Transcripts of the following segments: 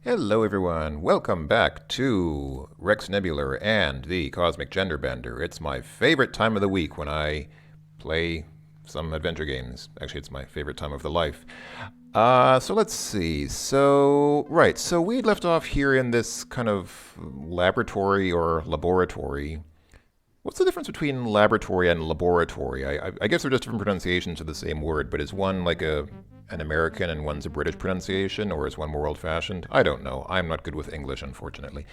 Hello everyone, welcome back to Rex Nebular and the Cosmic Gender Bender. It's my favorite time of the week when I play some adventure games. Actually, it's my favorite time of the life. So let's see. So we left off here in this kind of laboratory or laboratory. What's the difference between laboratory and laboratory? I guess they're just different pronunciations of the same word, but is one like an American and one's a British pronunciation, or is one more old-fashioned? I don't know. I'm not good with English, unfortunately.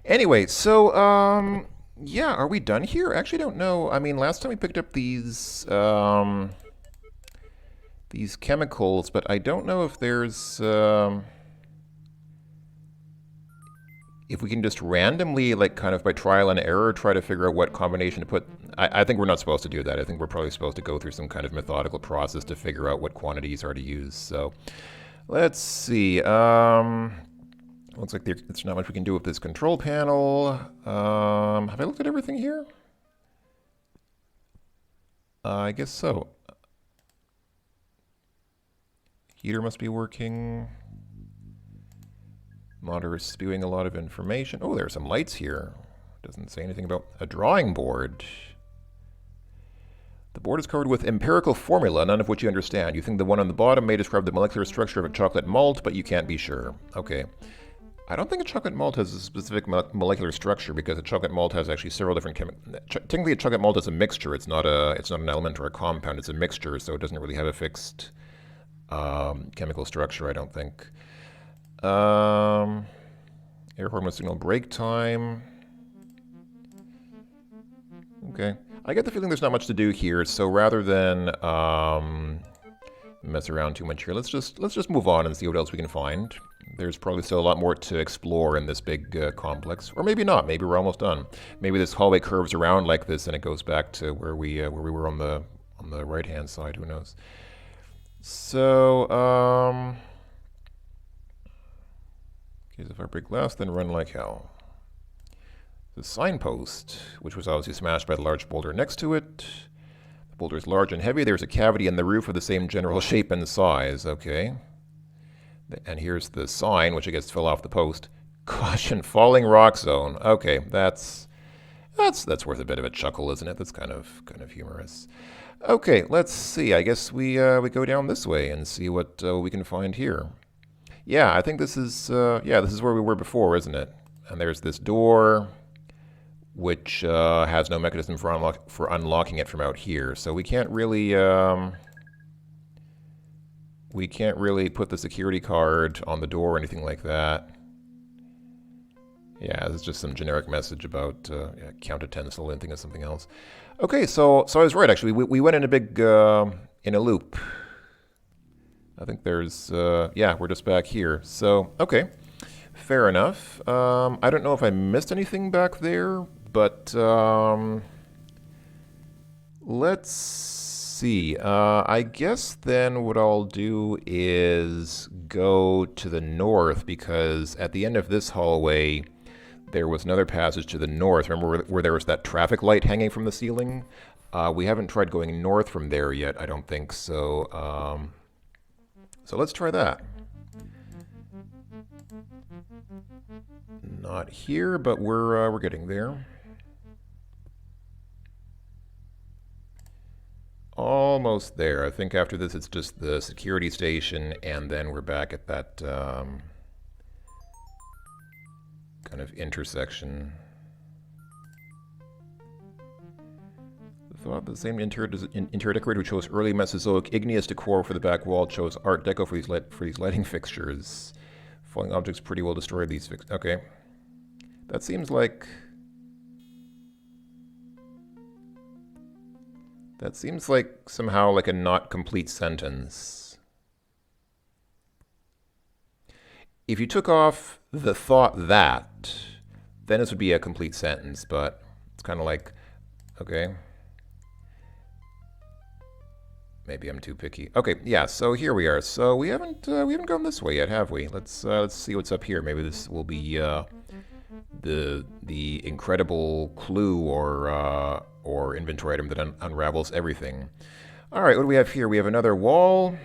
Anyway, yeah, are we done here? I actually don't know. I mean, last time we picked up these chemicals, but I don't know if there's if we can just randomly, like kind of by trial and error, try to figure out what combination to put. I think we're not supposed to do that. I think we're probably supposed to go through some kind of methodical process to figure out what quantities are to use. So let's see. Looks like there's not much we can do with this control panel. Have I looked at everything here? I guess so. Heater must be working. Monitor is spewing a lot of information. Oh, there are some lights here. Doesn't say anything about a drawing board. The board is covered with empirical formula, none of which you understand. You think the one on the bottom may describe the molecular structure of a chocolate malt, but you can't be sure. Okay. I don't think a chocolate malt has a specific molecular structure because a chocolate malt has actually several different technically, a chocolate malt is a mixture. It's not an element or a compound. It's a mixture, so it doesn't really have a fixed chemical structure, I don't think. Air hormone signal break time. Okay. I get the feeling there's not much to do here, so rather than mess around too much here, let's just move on and see what else we can find. There's probably still a lot more to explore in this big complex, or maybe not. Maybe we're almost done. Maybe this hallway curves around like this, and it goes back to where we were on the right-hand side. Who knows? So case of outbreak glass, then run like hell. The signpost, which was obviously smashed by the large boulder next to it. The boulder is large and heavy. There's a cavity in the roof of the same general shape and size. Okay. And here's the sign, which I guess fell off the post. Caution, falling rock zone. Okay, that's worth a bit of a chuckle, isn't it? That's kind of humorous. Okay, let's see. I guess we go down this way and see what we can find here. Yeah, I think this is where we were before, isn't it? And there's this door, which has no mechanism for unlocking it from out here. So we can't really put the security card on the door or anything like that. Yeah, it's just some generic message about count to 10, so I'll think of something else. Okay, so I was right actually. We went in a big in a loop. I think there's, yeah, we're just back here. So, okay, fair enough. I don't know if I missed anything back there, but let's see. I guess then what I'll do is go to the north, because at the end of this hallway, there was another passage to the north. Remember where there was that traffic light hanging from the ceiling? We haven't tried going north from there yet, I don't think, so... So let's try that. Not here, but we're getting there. Almost there. I think after this it's just the security station, and then we're back at that kind of intersection. The same interior decorator who chose early Mesozoic igneous decor for the back wall chose Art Deco for these lighting fixtures. Falling objects pretty well destroyed these fixtures. Okay. That seems like... That seems like somehow like a not complete sentence. If you took off the thought that, then this would be a complete sentence, but it's kind of like, okay. Maybe I'm too picky. Okay, yeah, so here we are. So we haven't gone this way yet, have we? Let's see what's up here. Maybe this will be the incredible clue or inventory item that unravels everything. All right, what do we have here? We have another wall,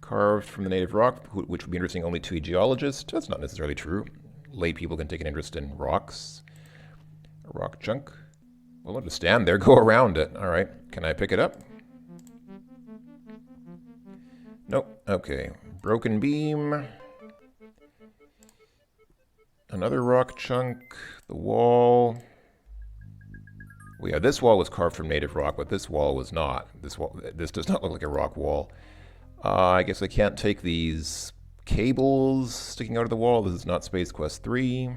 Carved from the native rock, which would be interesting only to a geologist. That's not necessarily true. Lay people can take an interest in rocks. A rock chunk. Well, let it stand there. Go around it. All right. Can I pick it up? Nope. Okay. Broken beam. Another rock chunk. The wall. Well, yeah, this wall was carved from native rock, but this wall was not. This does not look like a rock wall. I guess I can't take these cables sticking out of the wall. This is not Space Quest 3.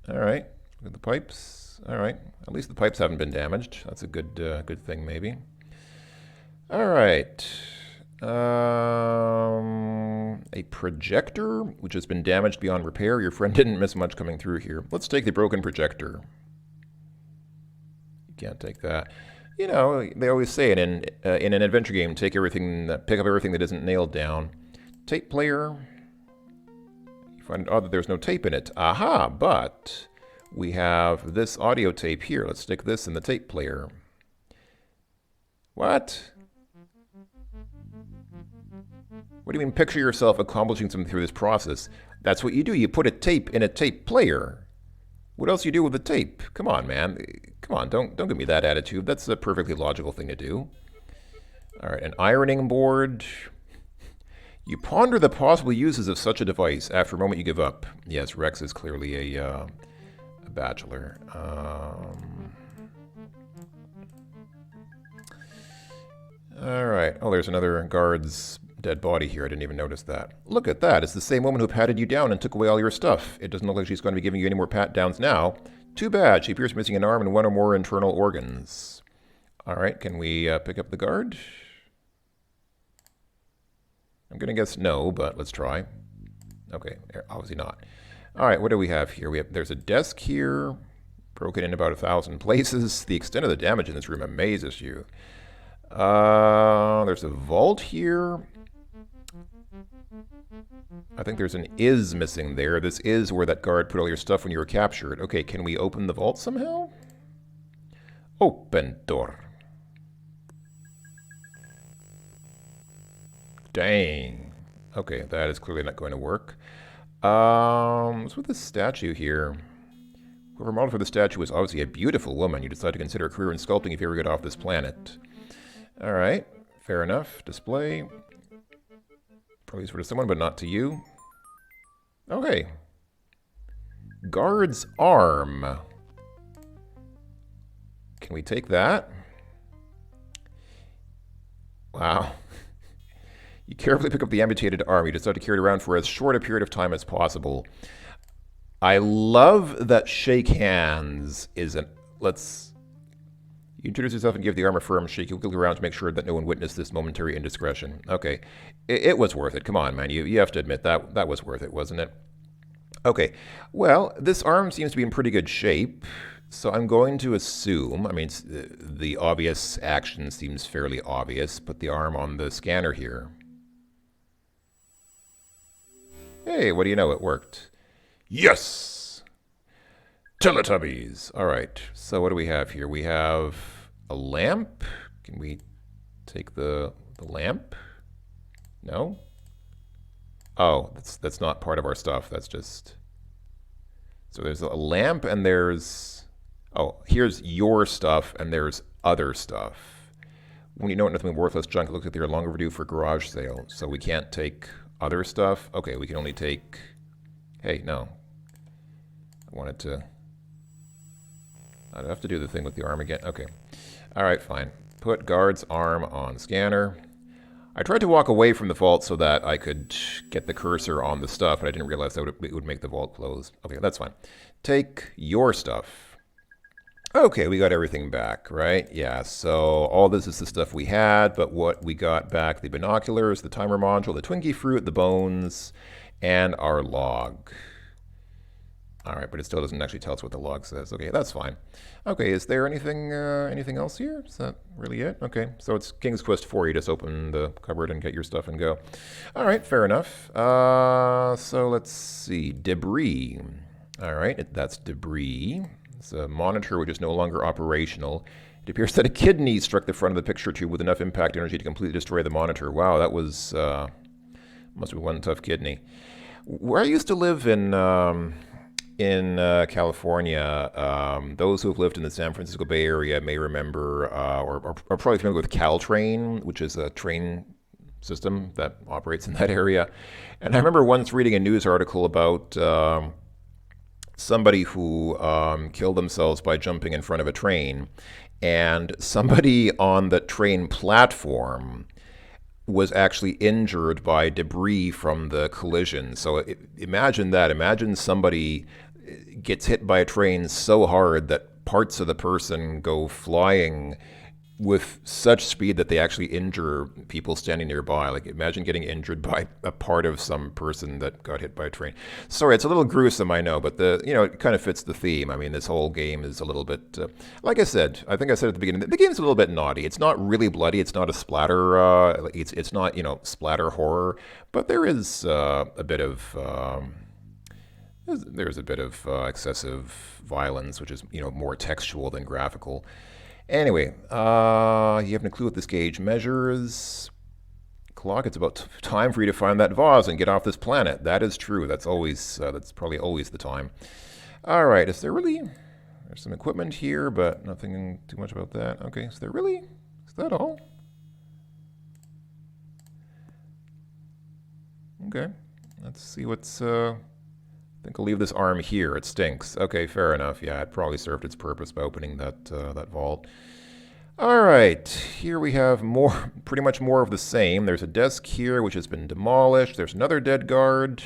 All right. Look at the pipes. All right. At least the pipes haven't been damaged. That's a good thing, maybe. All right. A projector, which has been damaged beyond repair. Your friend didn't miss much coming through here. Let's take the broken projector. You can't take that. You know, they always say it in an adventure game, pick up everything that isn't nailed down. Tape player. You find it odd that there's no tape in it. Aha, but we have this audio tape here. Let's stick this in the tape player. What? What do you mean picture yourself accomplishing something through this process? That's what you do. You put a tape in a tape player. What else do you do with the tape? Come on, man. Come on, don't give me that attitude. That's a perfectly logical thing to do. All right, an ironing board. You ponder the possible uses of such a device. After a moment, you give up. Yes, Rex is clearly a bachelor. All right. Oh, there's another guard's dead body here. I didn't even notice that. Look at that. It's the same woman who patted you down and took away all your stuff. It doesn't look like she's going to be giving you any more pat-downs now. Too bad. She appears missing an arm and one or more internal organs. All right. Can we pick up the guard? I'm going to guess no, but let's try. Okay. Obviously not. All right. What do we have here? There's a desk here. Broken in about 1,000 places. The extent of the damage in this room amazes you. There's a vault here. I think there's an is missing there. This is where that guard put all your stuff when you were captured. Okay, can we open the vault somehow? Open door. Dang. Okay, that is clearly not going to work. What's with this statue here? Whoever modeled for the statue was obviously a beautiful woman. You decide to consider a career in sculpting if you ever get off this planet. All right, fair enough. Display. Probably useful to someone, but not to you. Okay. Guard's arm. Can we take that? Wow. You carefully pick up the amputated arm. You decide to carry it around for as short a period of time as possible. I love that shake hands isn't... You introduce yourself and give the arm a firm shake. You look around to make sure that no one witnessed this momentary indiscretion. Okay. It was worth it. Come on, man. You have to admit that was worth it, wasn't it? Okay. Well, this arm seems to be in pretty good shape. So I'm going to assume, I mean, the obvious action seems fairly obvious. Put the arm on the scanner here. Hey, what do you know? It worked. Yes! Teletubbies! All right. So what do we have here? We have a lamp. Can we take the lamp? No? Oh, that's not part of our stuff. That's just... So there's a lamp and there's... Oh, here's your stuff and there's other stuff. When you know nothing worthless junk, it looks like they're long overdue for garage sale. So we can't take other stuff? Okay, we can only take... Hey, no. I wanted to... I'd have to do the thing with the arm again. Okay. All right, fine. Put guard's arm on scanner. I tried to walk away from the vault so that I could get the cursor on the stuff, but I didn't realize that it would make the vault close. Okay, that's fine. Take your stuff. Okay, we got everything back, right? Yeah, so all this is the stuff we had, but what we got back, the binoculars, the timer module, the Twinkie fruit, the bones, and our log. All right, but it still doesn't actually tell us what the log says. Okay, that's fine. Okay, is there anything else here? Is that really it? Okay, so it's King's Quest 4. You just open the cupboard and get your stuff and go. All right, fair enough. So let's see. Debris. All right, that's debris. It's a monitor which is no longer operational. It appears that a kidney struck the front of the picture tube with enough impact energy to completely destroy the monitor. Wow, that was must be one tough kidney. Where I used to live in California, those who have lived in the San Francisco Bay Area may remember, or are probably familiar with Caltrain, which is a train system that operates in that area. And I remember once reading a news article about somebody who killed themselves by jumping in front of a train, and somebody on the train platform was actually injured by debris from the collision. So imagine that. Imagine somebody gets hit by a train so hard that parts of the person go flying with such speed that they actually injure people standing nearby. Like, imagine getting injured by a part of some person that got hit by a train. Sorry, it's a little gruesome, I know, but it kind of fits the theme. I mean, this whole game is a little bit, like I said, I think I said at the beginning, the game's a little bit naughty. It's not really bloody. It's not a splatter. It's not splatter horror, but there is a bit of there's a bit of excessive violence, which is more textual than graphical. Anyway, you have no clue what this gauge measures. Clock, it's about time for you to find that vase and get off this planet. That is true. That's always, that's probably always the time. All right, there's some equipment here, but nothing too much about that. Okay, is that all? Okay, let's see what's, I think I'll leave this arm here. It stinks. Okay, fair enough. Yeah, it probably served its purpose by opening that vault. All right, here we have pretty much more of the same. There's a desk here which has been demolished. There's another dead guard.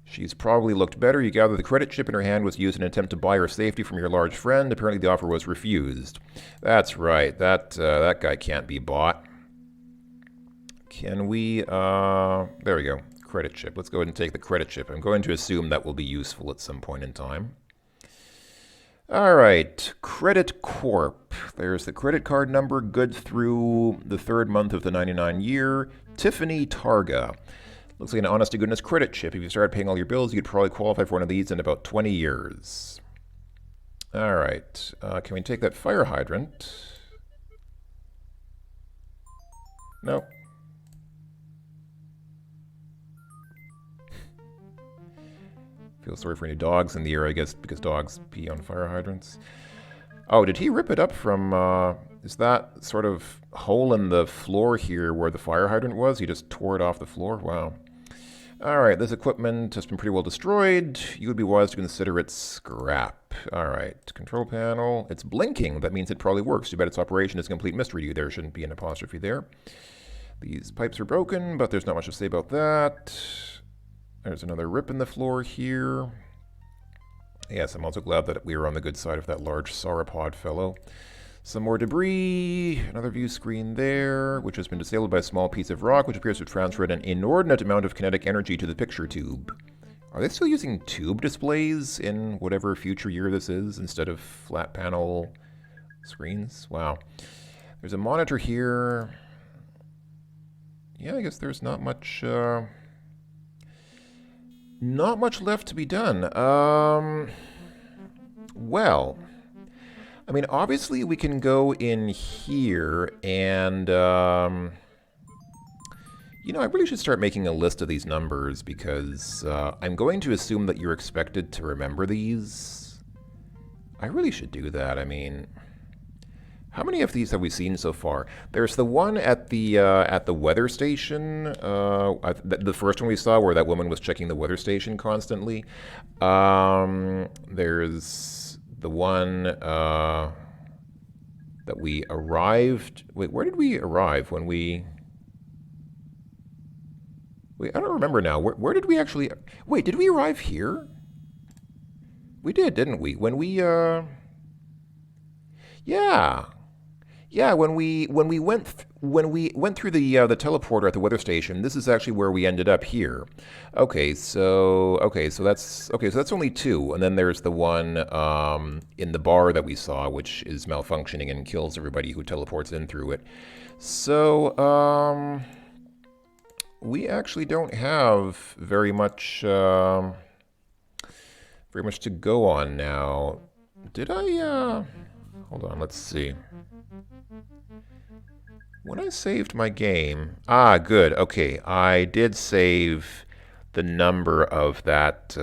She's probably looked better. You gather the credit chip in her hand was used in an attempt to buy her safety from your large friend. Apparently the offer was refused. That's right. That guy can't be bought. Can we, there we go. Credit chip. Let's go ahead and take the credit chip. I'm going to assume that will be useful at some point in time. All right, Credit Corp. There's the credit card number, good through the third month of the 99 year. Tiffany Targa. Looks like an honest-to-goodness credit chip. If you started paying all your bills, you could probably qualify for one of these in about 20 years. All right, can we take that fire hydrant? No. Feel sorry for any dogs in the air, I guess, because dogs pee on fire hydrants. Oh, did he rip it up from, is that sort of hole in the floor here where the fire hydrant was? He just tore it off the floor? Wow. All right, this equipment has been pretty well destroyed. You would be wise to consider it scrap. All right, control panel. It's blinking. That means it probably works. Too bad its operation is a complete mystery to you. There shouldn't be an apostrophe there. These pipes are broken, but there's not much to say about that. There's another rip in the floor here. Yes, I'm also glad that we were on the good side of that large sauropod fellow. Some more debris, another view screen there, which has been disabled by a small piece of rock, which appears to have transferred an inordinate amount of kinetic energy to the picture tube. Are they still using tube displays in whatever future year this is, instead of flat panel screens? Wow. There's a monitor here. Yeah, I guess there's not much left to be done. Well, I mean, obviously we can go in here and, I really should start making a list of these numbers because I'm going to assume that you're expected to remember these. I really should do that. I mean, how many of these have we seen so far? There's the one at the weather station, the first one we saw where that woman was checking the weather station constantly. There's the one that we arrived. Wait, where did we arrive when we? Wait, I don't remember now. Where did we actually? Wait, did we arrive here? We did, didn't we? When we yeah. Yeah, when we went through the teleporter at the weather station, this is actually where we ended up here. Okay, so that's only two, and then there's the one in the bar that we saw, which is malfunctioning and kills everybody who teleports in through it. So we actually don't have very much to go on now. Did I? Hold on, let's see. When I saved my game... Ah, good. Okay, I did save the number of that...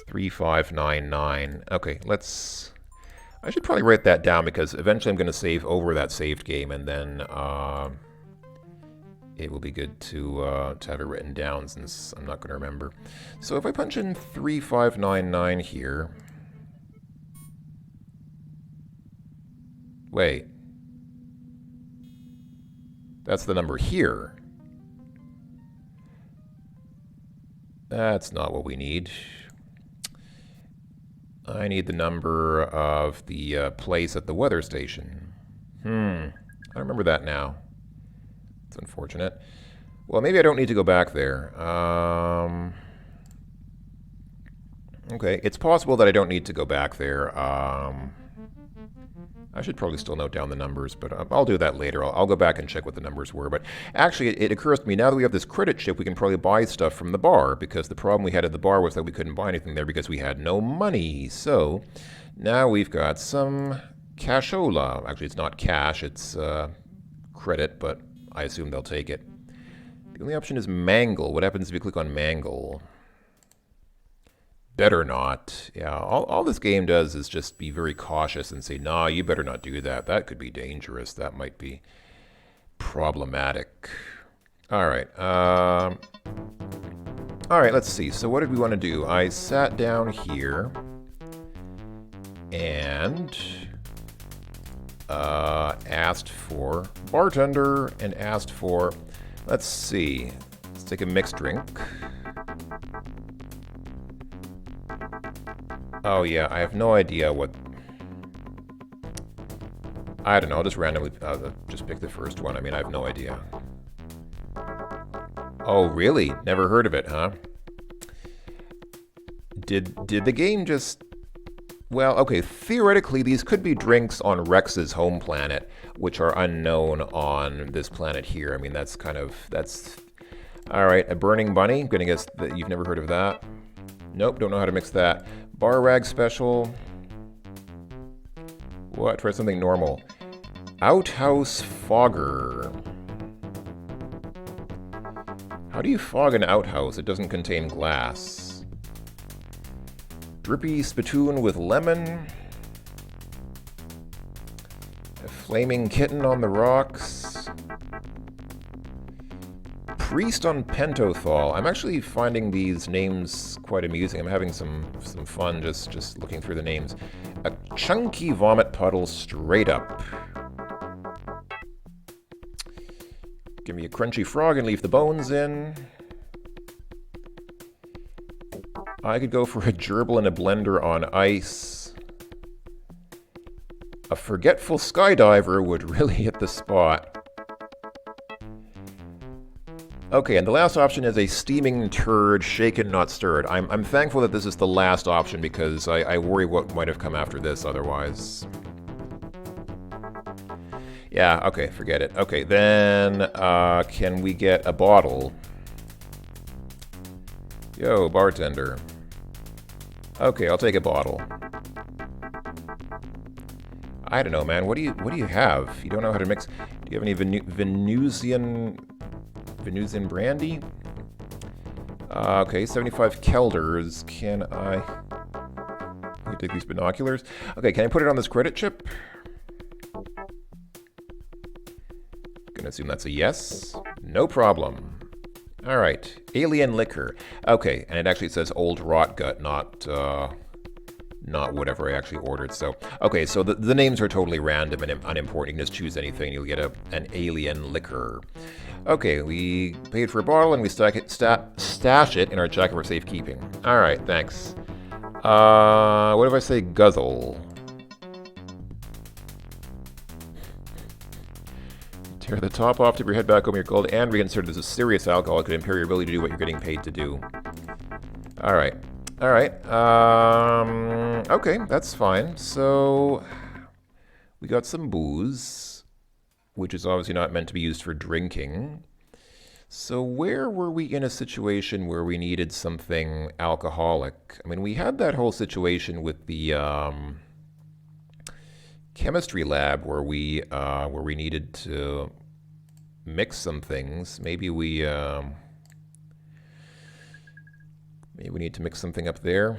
3599. Okay, let's... I should probably write that down because eventually I'm going to save over that saved game, and then it will be good to have it written down since I'm not going to remember. So if I punch in 3599 here... Wait. That's the number here. That's not what we need. I need the number of the place at the weather station. I remember that now. It's unfortunate. Well, maybe I don't need to go back there. Okay, it's possible that I don't need to go back there. I should probably still note down the numbers, but I'll do that later. I'll go back and check what the numbers were. But actually, it occurs to me, now that we have this credit chip, we can probably buy stuff from the bar, because the problem we had at the bar was that we couldn't buy anything there because we had no money. So now we've got some cashola. Actually, it's not cash, it's credit, but I assume they'll take it. The only option is mangle. What happens if you click on mangle? Better not. Yeah, all this game does is just be very cautious and say, nah, you better not do that. That could be dangerous. That might be problematic. All right. All right, let's see. So what did we want to do? I sat down here and asked for bartender and asked for, let's see, let's take a mixed drink. Oh yeah, I have no idea what... I don't know, I'll just randomly just pick the first one. I mean, I have no idea. Oh, really? Never heard of it, huh? Did the game just... Well, okay, theoretically, these could be drinks on Rex's home planet, which are unknown on this planet here. I mean, that's kind of... that's... Alright, a burning bunny? I'm gonna guess that you've never heard of that. Nope, don't know how to mix that. Bar rag special. What? Try something normal. Outhouse fogger. How do you fog an outhouse? It doesn't contain glass. Drippy spittoon with lemon. A flaming kitten on the rocks. Priest on pentothal. I'm actually finding these names quite amusing. I'm having some fun just looking through the names. A chunky vomit puddle straight up. Give me a crunchy frog and leave the bones in. I could go for a gerbil and a blender on ice. A forgetful skydiver would really hit the spot. Okay, and the last option is a steaming turd, shaken, not stirred. I'm thankful that this is the last option because I worry what might have come after this otherwise. Yeah, okay, forget it. Okay, then can we get a bottle? Yo, bartender. Okay, I'll take a bottle. I don't know, man. What do you have? You don't know how to mix. Do you have any Venusian brandy? Okay, 75 kelders. Can I take these binoculars? Okay, can I put it on this credit chip? Gonna assume that's a yes. No problem. All right, alien liquor. Okay, and it actually says old rot gut, not whatever I actually ordered. So, okay, so the names are totally random and unimportant. You can just choose anything. You'll get an alien liquor. Okay, we paid for a bottle and we stash it in our jacket for safekeeping. All right, thanks. What if I say guzzle? Tear the top off, tip your head back over your cold, and reconsider this is serious alcohol. It could impair your ability to do what you're getting paid to do. All right. All right. Okay, that's fine. So we got some booze, which is obviously not meant to be used for drinking. So where were we in a situation where we needed something alcoholic? I mean, we had that whole situation with the chemistry lab where we needed to mix some things. Maybe we need to mix something up there.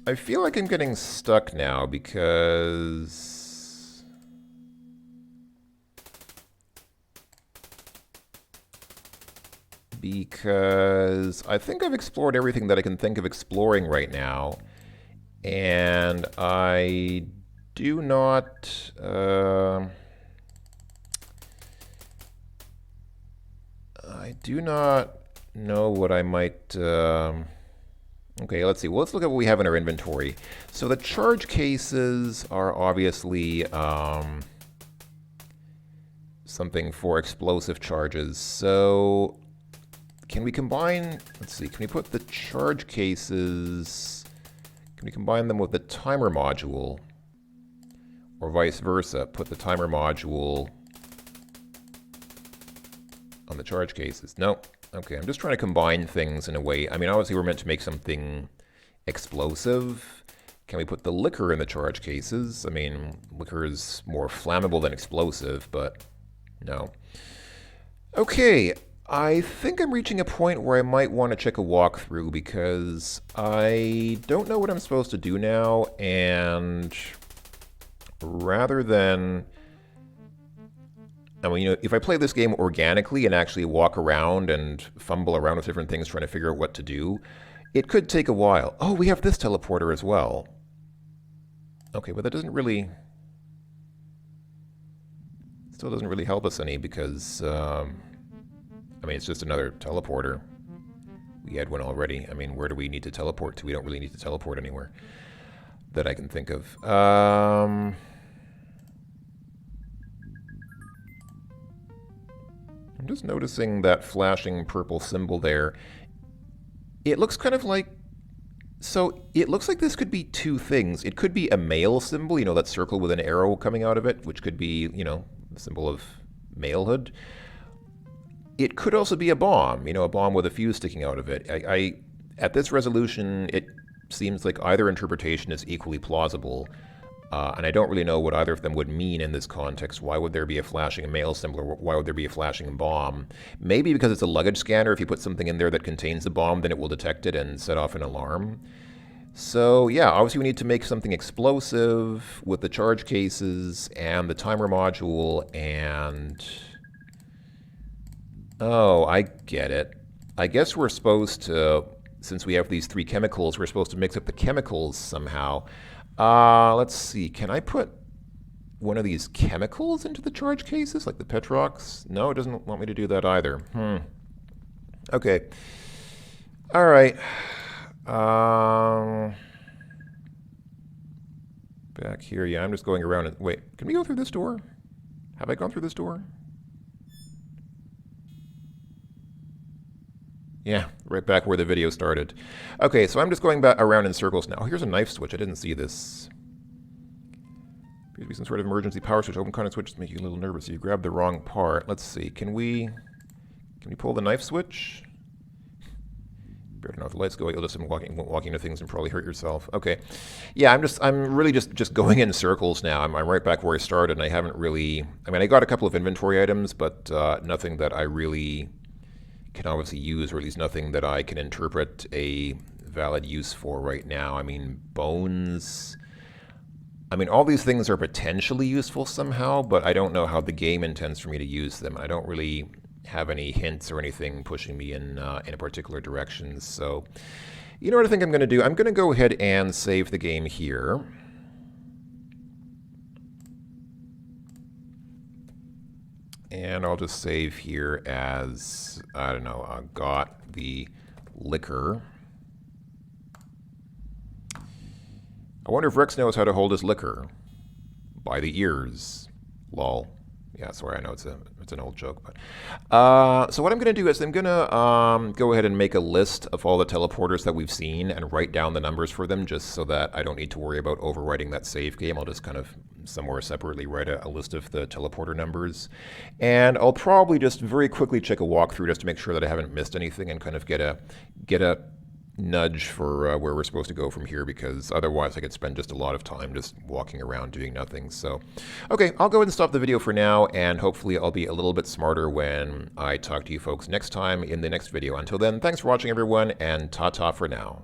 I feel like I'm getting stuck now because I think I've explored everything that I can think of exploring right now, and I do not know what I might. Okay, let's see. Well, let's look at what we have in our inventory. So the charge cases are obviously something for explosive charges. So can we combine, let's see, can we put the charge cases, can we combine them with the timer module? Or vice versa, put the timer module on the charge cases. No. Okay, I'm just trying to combine things in a way. I mean, obviously we're meant to make something explosive. Can we put the liquor in the charge cases? I mean, liquor is more flammable than explosive, but no. Okay, I think I'm reaching a point where I might want to check a walkthrough because I don't know what I'm supposed to do now, and rather than... I mean, you know, if I play this game organically and actually walk around and fumble around with different things trying to figure out what to do, it could take a while. Oh, we have this teleporter as well. Okay, but that doesn't really... still doesn't really help us any because, I mean, it's just another teleporter. We had one already. I mean, where do we need to teleport to? We don't really need to teleport anywhere that I can think of. I'm just noticing that flashing purple symbol there. It looks kind of like... So, it looks like this could be two things. It could be a male symbol, you know, that circle with an arrow coming out of it, which could be, you know, the symbol of malehood. It could also be a bomb, you know, a bomb with a fuse sticking out of it. At this resolution, it seems like either interpretation is equally plausible. And I don't really know what either of them would mean in this context. Why would there be a flashing male symbol, or why would there be a flashing bomb? Maybe because it's a luggage scanner. If you put something in there that contains the bomb, then it will detect it and set off an alarm. So yeah, obviously we need to make something explosive with the charge cases and the timer module and... Oh, I get it. I guess we're supposed to, since we have these three chemicals, we're supposed to mix up the chemicals somehow. Let's see, can I put one of these chemicals into the charge cases, like the Petrox? No, it doesn't want me to do that either. Okay. All right. Back here, yeah, I'm just going around and... Wait, can we go through this door? Have I gone through this door? Yeah, right back where the video started. Okay, so I'm just going back around in circles now. Oh, here's a knife switch. I didn't see this. Appears to be some sort of emergency power switch. Open contact switches make you a little nervous. So you grab the wrong part. Let's see. Can we pull the knife switch? Better not if the lights go. You'll just be walking into things and probably hurt yourself. Okay. Yeah, I'm really just going in circles now. I'm right back where I started, and I haven't really... I mean, I got a couple of inventory items, but nothing that I really can obviously use, or at least nothing that I can interpret a valid use for right now. I mean, bones... I mean, all these things are potentially useful somehow, but I don't know how the game intends for me to use them. I don't really have any hints or anything pushing me in a particular direction. So, you know what I think I'm going to do? I'm going to go ahead and save the game here. And I'll just save here as, I don't know, got the liquor. I wonder if Rex knows how to hold his liquor. By the ears. Lol. Yeah, sorry, I know it's an old joke, but so what I'm going to do is I'm going to go ahead and make a list of all the teleporters that we've seen and write down the numbers for them, just so that I don't need to worry about overwriting that save game. I'll just kind of somewhere separately write a list of the teleporter numbers, and I'll probably just very quickly check a walkthrough just to make sure that I haven't missed anything and kind of get a nudge for where we're supposed to go from here, because otherwise I could spend just a lot of time just walking around doing nothing. So, okay, I'll go ahead and stop the video for now, and hopefully I'll be a little bit smarter when I talk to you folks next time in the next video. Until then, thanks for watching, everyone, and ta-ta for now.